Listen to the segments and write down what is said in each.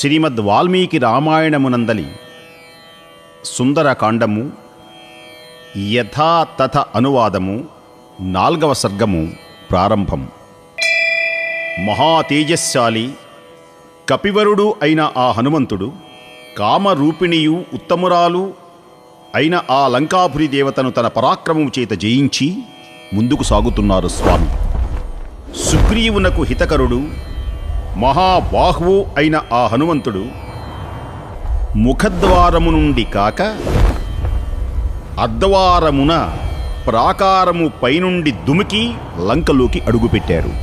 శ్రీమద్ వాల్మీకి రామాయణమునందలి సుందరకాండము యథాతథ అనువాదము 4వ సర్గము ప్రారంభం. మహాతేజశాలి కపివరుడు అయిన ఆ హనుమంతుడు కామరూపిణియు ఉత్తమురాలు అయిన ఆ లంకాపురి దేవతను తన పరాక్రమము చేత జయించి ముందుకు సాగుతున్నారు స్వామి. సుగ్రీవునకు హితకరుడు మహాబాహువు అయిన ఆ హనుమంతుడు ముఖద్వారము నుండి కాక అద్వారమున ప్రాకారము పైనుండి దుమికి లంకలోకి అడుగుపెట్టారు.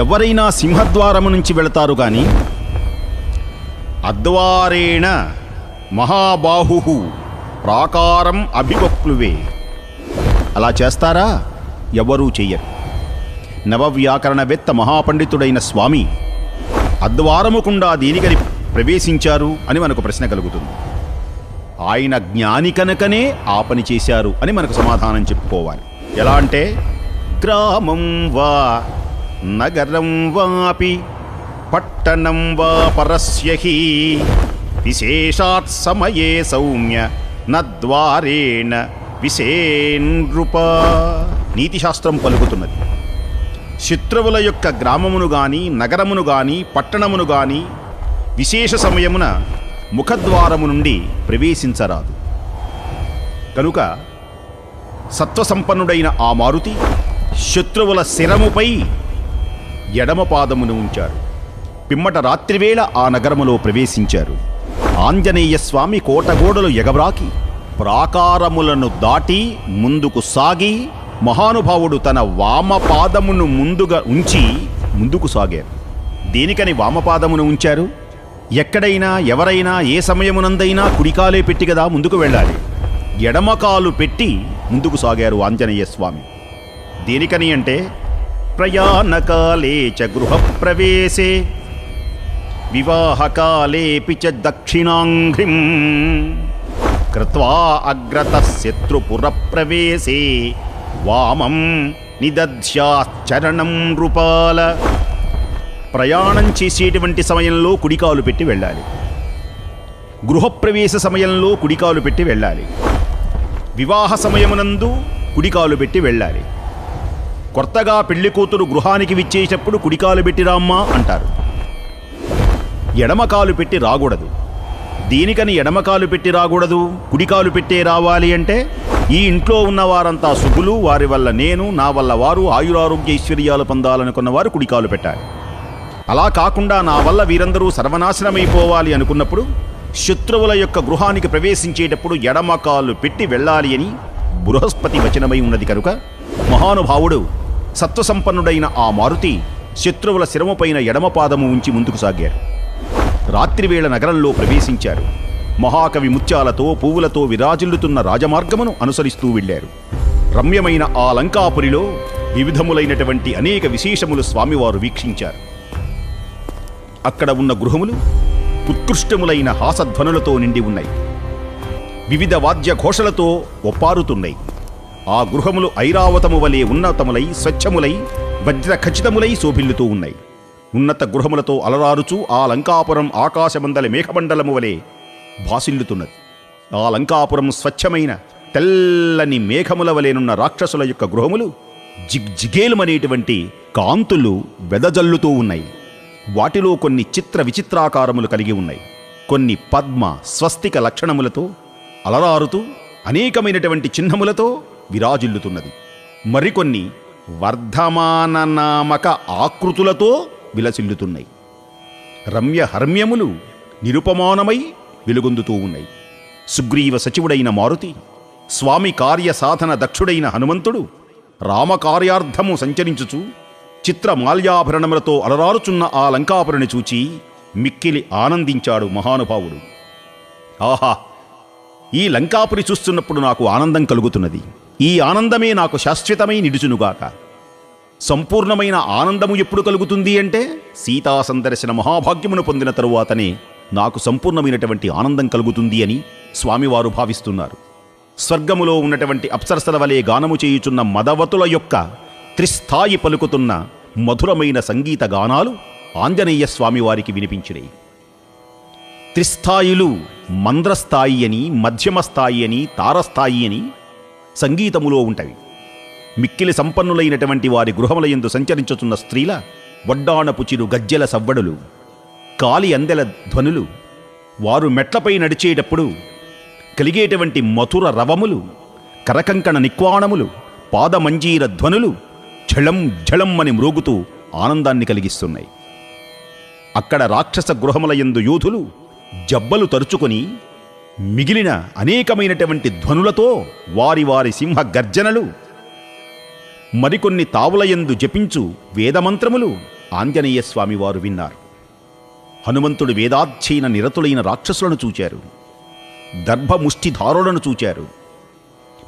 ఎవరైనా సింహద్వారము నుంచి వెళతారు గాని అద్వారేణ మహాబాహు ప్రాకారం అభివక్లువే. అలా చేస్తారా? ఎవరూ చెయ్యరు. నవవ్యాకరణవేత్త మహాపండితుడైన స్వామి అద్వారముకుండా దేనికని ప్రవేశించారు అని మనకు ప్రశ్న కలుగుతుంది. ఆయన జ్ఞాని కనుకనే ఆ పని చేశారు అని మనకు సమాధానం చెప్పుకోవాలి. ఎలా అంటే, గ్రామం వా నగరం వాపి పట్టణం వా పరస్యహి విశేషాత్ సమయే సౌమ్య నద్వారేణ విశేనృప. నీతిశాస్త్రం పలుకుతున్నది, శత్రువుల యొక్క గ్రామమును గాని నగరమును గాని పట్టణమును గాని విశేష సమయమున ముఖద్వారము నుండి ప్రవేశించరాదు. కనుక సత్వసంపన్నుడైన ఆ మారుతి శత్రువుల శిరముపై ఎడమ పాదమును ఉంచారు. పిమ్మట రాత్రివేళ ఆ నగరములో ప్రవేశించారు. ఆంజనేయ స్వామి కోటగోడలు ఎగబ్రాకి ప్రాకారములను దాటి ముందుకు సాగి మహానుభావుడు తన వామపాదమును ముందుగా ఉంచి ముందుకు సాగారు. దేనికని వామపాదమును ఉంచారు? ఎక్కడైనా ఎవరైనా ఏ సమయమునందైనా కుడికాలే పెట్టి కదా ముందుకు వెళ్ళాలి. ఎడమకాలు పెట్టి ముందుకు సాగారు ఆంజనేయ స్వామి. దేనికని అంటే, ప్రయాణకాలే చ గృహప్రవేశే వివాహకాలేపి చ దక్షిణాంఘ్రిం కృత్వా అగ్రతః శత్రుపురప్రవేశే వామం నిదధ్యాశ్చరణం నృపాల. ప్రయాణం చేసేటువంటి సమయంలో కుడికాలు పెట్టి వెళ్ళాలి. గృహప్రవేశ సమయంలో కుడికాలు పెట్టి వెళ్ళాలి. వివాహ సమయమునందు కుడికాలు పెట్టి వెళ్ళాలి. కొత్తగా పెళ్లి కూతురు గృహానికి విచ్చేటప్పుడు కుడికాలు పెట్టి రామ్మా అంటారు. ఎడమకాలు పెట్టి రాకూడదు. దీనికని ఎడమకాలు పెట్టి రాకూడదు, కుడికాలు పెట్టే రావాలి అంటే, ఈ ఇంట్లో ఉన్న వారంతా శుభులు, వారి వల్ల నేను, నా వల్ల వారు ఆయురారోగ్య ఐశ్వర్యాలు పొందాలనుకున్న వారు కుడికాలు పెట్టాలి. అలా కాకుండా నా వల్ల వీరందరూ సర్వనాశనమైపోవాలి అనుకున్నప్పుడు శత్రువుల యొక్క గృహానికి ప్రవేశించేటప్పుడు ఎడమకాలు పెట్టి వెళ్ళాలి అని బృహస్పతి వచనమై ఉన్నది. కనుక మహానుభావుడు సత్వసంపన్నుడైన ఆ మారుతి శత్రువుల శిరముపైన ఎడమపాదము ఉంచి ముందుకు సాగారు. రాత్రివేళ నగరంలో ప్రవేశించారు. మహాకవి ముత్యాలతో పువ్వులతో విరాజిల్లుతున్న రాజమార్గమును అనుసరిస్తూ వెళ్ళారు. రమ్యమైన ఆ లంకాపురిలో వివిధములైనటువంటి అనేక విశేషములు స్వామివారు వీక్షించారు. అక్కడ ఉన్న గృహములు ఉత్కృష్టములైన హాసధ్వనులతో నిండి ఉన్నాయి. వివిధ వాద్య ఘోషలతో ఒప్పారుతున్నాయి. ఆ గృహములు ఐరావతము వలె ఉన్నతములై స్వచ్ఛములై వజ్ర ఖచ్చితములై శోభిల్లుతూ ఉన్నాయి. ఉన్నత గృహములతో అలరారుచూ ఆ లంకాపురం ఆకాశమందలి మేఘమండలము వలె భాసిల్లుతున్నది. ఆ లంకాపురం స్వచ్ఛమైన తెల్లని మేఘముల వలెనున్న రాక్షసుల యొక్క గృహములు జిగ్జిగేలుమనేటువంటి కాంతులు వెదజల్లుతూ ఉన్నాయి. వాటిలో కొన్ని చిత్ర విచిత్రాకారములు కలిగి ఉన్నాయి. కొన్ని పద్మ స్వస్తిక లక్షణములతో అలరారుతూ అనేకమైనటువంటి చిహ్నములతో విరాజిల్లుతున్నది. మరికొన్ని వర్ధమాన నామక ఆకృతులతో విలసిల్లుతున్నాయి. రమ్య హర్మ్యములు నిరుపమానమై వెలుగొందుతూ ఉన్నాయి. సుగ్రీవ సచివుడైన మారుతి, స్వామి కార్యసాధన దక్షుడైన హనుమంతుడు రామకార్యార్థము సంచరించుచు చిత్ర మాల్యాభరణములతో అలరారుచున్న ఆ లంకాపురిని చూచి మిక్కిలి ఆనందించాడు మహానుభావుడు. ఆహా, ఈ లంకాపురి చూస్తున్నప్పుడు నాకు ఆనందం కలుగుతున్నది. ఈ ఆనందమే నాకు శాశ్వతమై నిడుచునుగాక. సంపూర్ణమైన ఆనందము ఎప్పుడు కలుగుతుంది అంటే, సీతా సందర్శన మహాభాగ్యమును పొందిన తరువాతనే నాకు సంపూర్ణమైనటువంటి ఆనందం కలుగుతుంది అని స్వామివారు భావిస్తున్నారు. స్వర్గములో ఉన్నటువంటి అప్సరసల వలె గానము చేయుచున్న మదవతుల యొక్క త్రిస్థాయి పలుకుతున్న మధురమైన సంగీత గానాలు ఆంజనేయ స్వామి వారికి వినిపించినాయి. త్రిస్థాయిలు మంద్రస్థాయి అని, మధ్యమ స్థాయి అని, తారస్థాయి అని సంగీతములో ఉంటవి. మిక్కిలి సంపన్నులైనటువంటి వారి గృహముల యందు సంచరించుతున్న స్త్రీల వడ్డాణపు చిరు గజ్జెల సవ్వడులు, కాలి అందెల ధ్వనులు, వారు మెట్లపై నడిచేటప్పుడు కలిగేటువంటి మధుర రవములు, కరకంకణ నిక్వాణములు, పాదమంజీర ధ్వనులు ఝళం ఝళం అని మ్రోగుతూ ఆనందాన్ని కలిగిస్తున్నాయి. అక్కడ రాక్షస గృహముల యందు యోధులు జబ్బలు తరుచుకొని మిగిలిన అనేకమైనటువంటి ధ్వనులతో వారి వారి సింహ గర్జనలు, మరికొన్ని తావులయందు జపించు వేదమంత్రములు ఆంజనేయ స్వామి వారు విన్నారు. హనుమంతుడు వేదాధ్యయన నిరతులైన రాక్షసులను చూచారు. దర్భముష్టిధారులను చూచారు.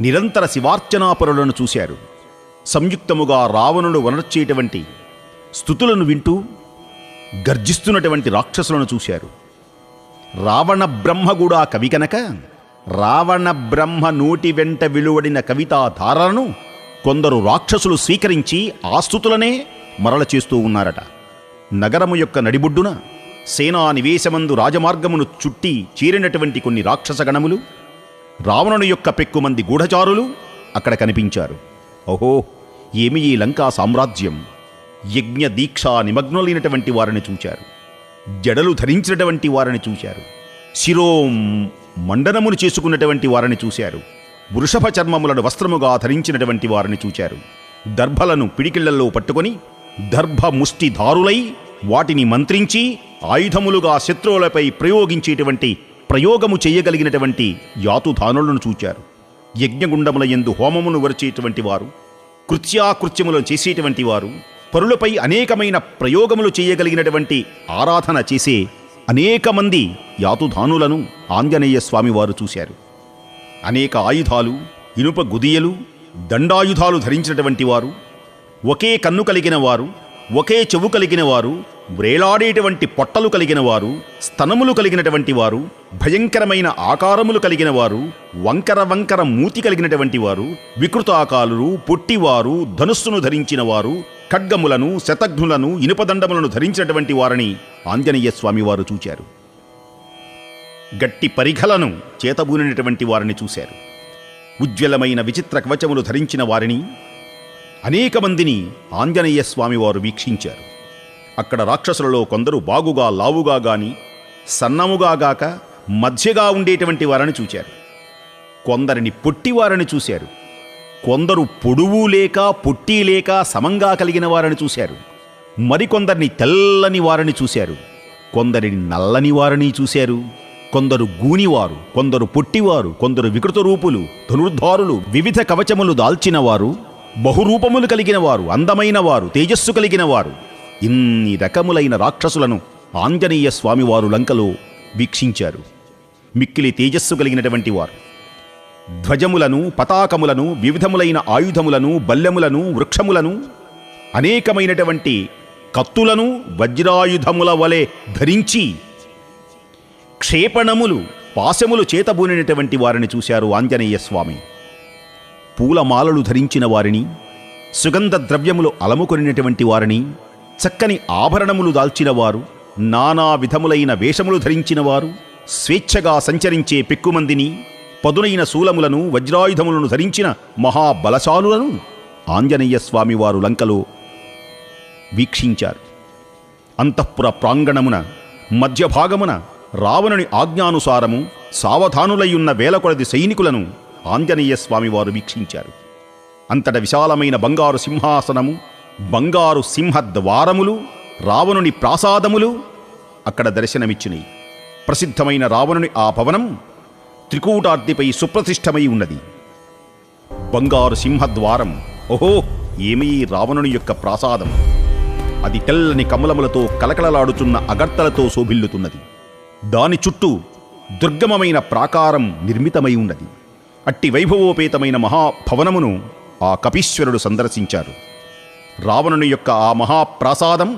నిరంతర శివార్చనాపరులను చూశారు. సంయుక్తముగా రావణుడు వనర్చేటువంటి స్తుతులను వింటూ గర్జిస్తున్నటువంటి రాక్షసులను చూశారు. రావణ బ్రహ్మ కూడా కవి కనుక రావణ బ్రహ్మ నోటి వెంట వెలువడిన కవితా ధారలను కొందరు రాక్షసులు స్వీకరించి ఆ స్తుతులనే మరల చేస్తూ ఉన్నారట. నగరము యొక్క నడిబొడ్డున సేనా నివేశమందు రాజమార్గమును చుట్టి చేరినటువంటి కొన్ని రాక్షస గణములు, రావణుని యొక్క పెక్కుమంది గూఢచారులు అక్కడ కనిపించారు. ఓహో, ఏమి ఈ లంకా సామ్రాజ్యం! యజ్ఞ దీక్షా నిమగ్నులైనటువంటి వారిని చూచారు. జడలు ధరించినటువంటి వారిని చూశారు. శిరోం మండనమును చేసుకున్నటువంటి వారిని చూశారు. వృషభ చర్మములను వస్త్రముగా ధరించినటువంటి వారిని చూచారు. దర్భలను పిడికిళ్లలో పట్టుకొని దర్భముష్టిధారులై వాటిని మంత్రించి ఆయుధములుగా శత్రువులపై ప్రయోగించేటువంటి ప్రయోగము చేయగలిగినటువంటి యాతుధానులను చూచారు. యజ్ఞగుండముల యందు హోమమును వరిచేటువంటి వారు, కృత్యాకృత్యములను చేసేటువంటి వారు, పరులపై అనేకమైన ప్రయోగములు చేయగలిగినటువంటి ఆరాధన చేసే అనేక మంది యాతుధానులను ఆంజనేయ స్వామి వారు చూశారు. అనేక ఆయుధాలు, ఇనుప గుదియలు, దండాయుధాలు ధరించినటువంటి వారు, ఒకే కన్ను కలిగిన వారు, ఒకే చెవు కలిగిన వారు, వ్రేలాడేటువంటి పొట్టలు కలిగిన వారు, స్తనములు కలిగినటువంటి వారు, భయంకరమైన ఆకారములు కలిగిన వారు, వంకర వంకర మూతి కలిగినటువంటి వారు, వికృతాకారులు, పొట్టివారు, ధనుస్సును ధరించిన వారు, ఖడ్గములను, శతఘ్నులను, ఇనుపదండములను ధరించినటువంటి వారిని ఆంజనేయ స్వామి వారు చూచారు. గట్టి పరిఘలను చేతబూనినటువంటి వారిని చూశారు. ఉజ్వలమైన విచిత్ర కవచములు ధరించిన వారిని, అనేక మందిని ఆంజనేయ స్వామి వారు వీక్షించారు. అక్కడ రాక్షసులలో కొందరు బాగుగా లావుగా గాని, సన్నముగా గాక మధ్యగా ఉండేటువంటి వారిని చూచారు. కొందరిని పొట్టివారిని చూశారు. కొందరు పొడువు లేక పొట్టి లేక సమంగా కలిగిన వారిని చూశారు. మరికొందరిని తెల్లని వారిని చూశారు. కొందరిని నల్లని వారిని చూశారు. కొందరు గూనివారు, కొందరు పొట్టివారు, కొందరు వికృత రూపులు, ధనుర్ధారులు, వివిధ కవచములు దాల్చిన వారు, బహురూపములు కలిగిన వారు, అందమైన వారు, తేజస్సు కలిగిన వారు, ఇన్ని రకములైన రాక్షసులను ఆంజనేయ స్వామివారు లంకలో వీక్షించారు. మిక్కిలి తేజస్సు కలిగినటువంటి వారు ధ్వజములను, పతాకములను, వివిధములైన ఆయుధములను, బల్లెములను, వృక్షములను, అనేకమైనటువంటి కత్తులను వజ్రాయుధముల వలె ధరించి క్షేపణములు, పాశములు చేతబూనినటువంటి వారిని చూశారు ఆంజనేయ స్వామి. పూలమాలలు ధరించిన వారిని, సుగంధ ద్రవ్యములు అలముకొనినటువంటి వారిని, చక్కని ఆభరణములు దాల్చిన వారు, నానా విధములైన వేషములు ధరించిన వారు, స్వేచ్ఛగా సంచరించే పెక్కుమందిని, పదునైన శూలములను, వజ్రాయుధములను ధరించిన మహాబలశాలులను ఆంజనేయ స్వామి వారు లంకలో వీక్షించారు. అంతఃపుర ప్రాంగణమున మధ్యభాగమున రావణుని ఆజ్ఞానుసారము సావధానులయ్యున్న వేల కొలది సైనికులను ఆంజనేయ స్వామి వారు వీక్షించారు. అంతట విశాలమైన బంగారు సింహాసనము, బంగారు సింహద్వారములు, రావణుని ప్రాసాదములు అక్కడ దర్శనమిచ్చినాయి. ప్రసిద్ధమైన రావణుని ఆ భవనం త్రికూటార్తిపై సుప్రతిష్టమై ఉన్నది. బంగారు సింహద్వారం, ఓహో ఏమీ రావణుని యొక్క ప్రాసాదం! అది తెల్లని కమలములతో కలకలలాడుచున్న అగర్తలతో శోభిల్లుతున్నది. దాని చుట్టూ దుర్గమమైన ప్రాకారం నిర్మితమై ఉన్నది. అట్టి వైభవోపేతమైన మహాభవనమును ఆ కపీశ్వరుడు సందర్శించారు. రావణుని యొక్క ఆ మహాప్రాసాదం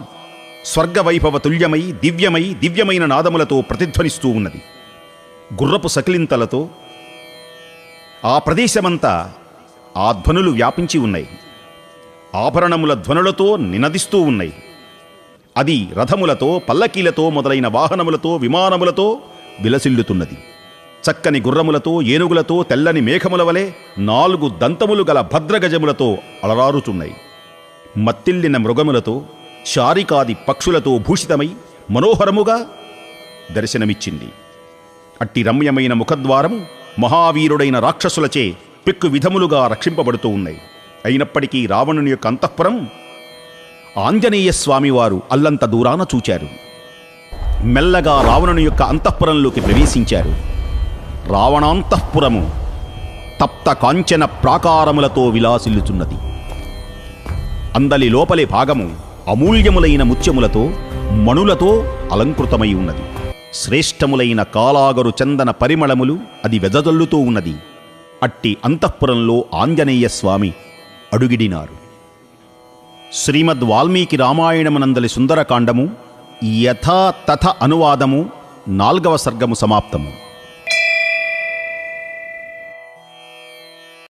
స్వర్గవైభవ తుల్యమై దివ్యమైన నాదములతో ప్రతిధ్వనిస్తూ ఉన్నది. గుర్రపు సకిలింతలతో ఆ ప్రదేశమంతా ఆ ధ్వనులు వ్యాపించి ఉన్నాయి. ఆభరణముల ధ్వనులతో నినదిస్తూ ఉన్నాయి. అది రథములతో, పల్లకీలతో మొదలైన వాహనములతో, విమానములతో విలసిల్లుతున్నది. చక్కని గుర్రములతో, ఏనుగులతో, తెల్లని మేఘముల వలె 4 దంతములు గల భద్రగజములతో అలరారుచున్నాయి. మత్తిల్లిన మృగములతో, శారికాది పక్షులతో భూషితమై మనోహరముగా దర్శనమిచ్చింది. అట్టి రమ్యమైన ముఖద్వారము మహావీరుడైన రాక్షసులచే పెక్కు విధములుగా రక్షింపబడుతూ ఉన్నాయి. అయినప్పటికీ రావణుని యొక్క అంతఃపురం ఆంజనేయ స్వామివారు అల్లంత దూరాన చూచారు. మెల్లగా రావణుని యొక్క అంతఃపురంలోకి ప్రవేశించారు. రావణాంతఃపురము తప్త కాంచన ప్రాకారములతో విలాసిల్లుచున్నది. అందలి లోపలి భాగము అమూల్యములైన ముత్యములతో, మణులతో అలంకృతమై ఉన్నది. శ్రేష్టములైన కాలాగరు చందన పరిమళములు అది వెదజల్లుతూ ఉన్నది. అట్టి అంతఃపురంలో ఆంజనేయ స్వామి అడుగిడినారు. శ్రీమద్ వాల్మీకి రామాయణమునందలి సుందరకాండము యథా తథ అనువాదము 4వ సర్గము సమాప్తము.